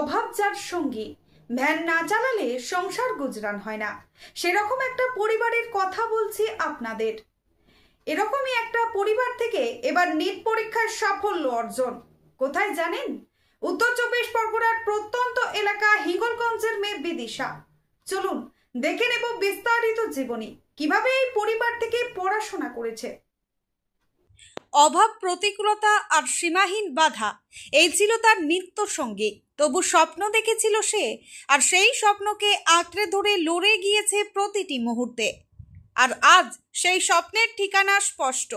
অভাব যার সঙ্গী, ভ্যান না চালালে সংসার গুজরান হয় না, সেরকম একটা পরিবারের কথা বলছি আপনাদের। এরকমই একটা পরিবার থেকে এবার নিট পরীক্ষার সাফল্য অর্জন। কোথায় জানেন? উত্তর চব্বিশ পরগনার প্রত্যন্ত এলাকা হিঙ্গলগঞ্জের মেয়ে বিদিশা। চলুন দেখে নেব বিস্তারিত জীবনী, কিভাবে এই পরিবার থেকে পড়াশোনা করেছে। অভাব, প্রতিকূলতা আর সীমাহীন বাধা, এই ছিল তার নিত্য সঙ্গী। তবু স্বপ্ন দেখেছিল সে, আর সেই স্বপ্নকে আঁকড়ে ধরে লড়ে গিয়েছে প্রতিটি মুহূর্তে। আর আজ সেই স্বপ্নের ঠিকানা স্পষ্ট।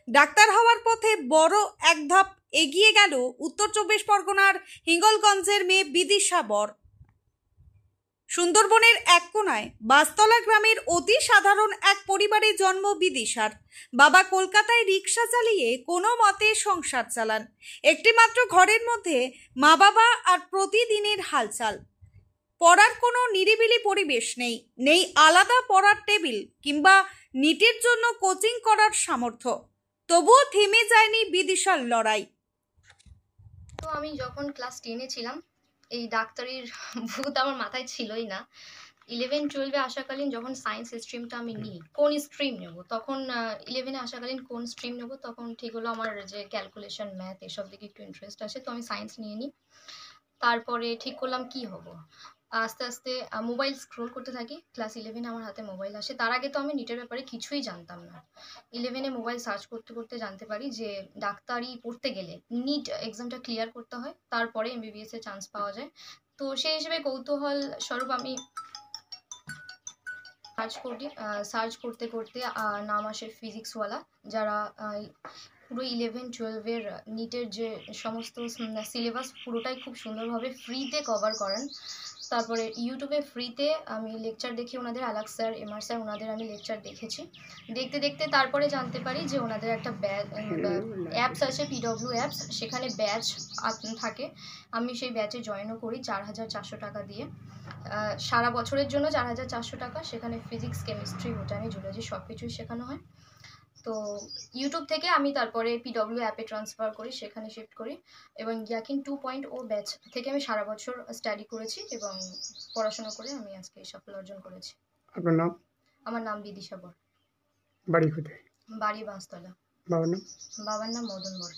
ডাক্তার হওয়ার পথে বড় এক ধাপ এগিয়ে গেল উত্তর চব্বিশ পরগনার হিঙ্গলগঞ্জের মেয়ে বিদিশা বর। সুন্দরবনের এক কোনায় বাসতলা গ্রামের অতি সাধারণ এক পরিবারে জন্ম বিদিশার। বাবা কলকাতায় রিক্সা চালিয়ে কোনো মতে সংসার চালান। একটি মাত্র ঘরের মধ্যে মা বাবা আর প্রতিদিনের হালচাল। পড়ার কোনো নিরিবিলি পরিবেশ নেই, নেই আলাদা পড়ার টেবিল কিংবা নিটের জন্য কোচিং করার সামর্থ্য। তবুও থেমে যায়নি বিদিশার লড়াই। তো আমি যখন ক্লাস 10-এ ছিলাম, এই ডাক্তারির ভূত আমার মাথায় ছিলই না। 11-12-এ আসাকালীন যখন সায়েন্স স্ট্রিমটা আমি নিই, কোন স্ট্রিম নেব, তখন 11-এ আসাকালীন কোন স্ট্রিম নেব, তখন ঠিক হলো আমার যে ক্যালকুলেশন, ম্যাথ এসব দিকে একটু ইন্টারেস্ট আছে, তো আমি সায়েন্স নিয়ে নিই। তারপরে ঠিক করলাম কি হব। আস্তে আস্তে মোবাইল স্ক্রোল করতে থাকি। ক্লাস 11-এ আমার হাতে মোবাইল আসে। তার আগে তো আমি নিটের ব্যাপারে কিছুই জানতাম না। 11-এ মোবাইল সার্চ করতে করতে জানতে পারি যে ডাক্তারি পড়তে গেলে নিট এক্সামটা ক্লিয়ার করতে হয়, তারপরে এমবিবিএস এর চান্স পাওয়া যায়। তো সেই হিসেবে কৌতূহল স্বরূপ আমি সার্চ করতে করতে নাম আসে ফিজিক্সওয়ালা, যারা পুরো 11-12-এর নিটের যে সমস্ত সিলেবাস পুরোটাই খুব সুন্দরভাবে ফ্রিতে কভার করেন। তারপরে ইউটিউবে ফ্রিতে আমি লেকচার দেখি ওনাদের, আলাক স্যার, এমআর স্যার, ওনাদের আমি লেকচার দেখেছি। দেখতে দেখতে তারপরে জানতে পারি যে ওনাদের একটা অ্যাপস আছে, পিডব্লিউ অ্যাপস, সেখানে ব্যাচ থাকে। আমি সেই ব্যাচে জয়েনও করি 4,400 টাকা দিয়ে। সারা বছরের জন্য 4,400 টাকা। সেখানে ফিজিক্স, কেমিস্ট্রি, বোটানি, জুলজি সব কিছুই শেখানো হয়। তো ইউটিউব থেকে আমি তারপরে পিডব্লিউ অ্যাপে ট্রান্সফার করি, সেখানে শিফট করি, এবং ইয়াকিন 2.0 ব্যাচ থেকে আমি সারা বছর স্টাডি করেছি এবং পড়াশোনা করে আমি আজকে এই সাফল্য অর্জন করেছি। আপনার নাম? আমার নাম বিদিশা বর। বাড়ি কোথায়? বাড়ি বাঁশতলা। বাবার নাম? বাবার নাম মদন বর।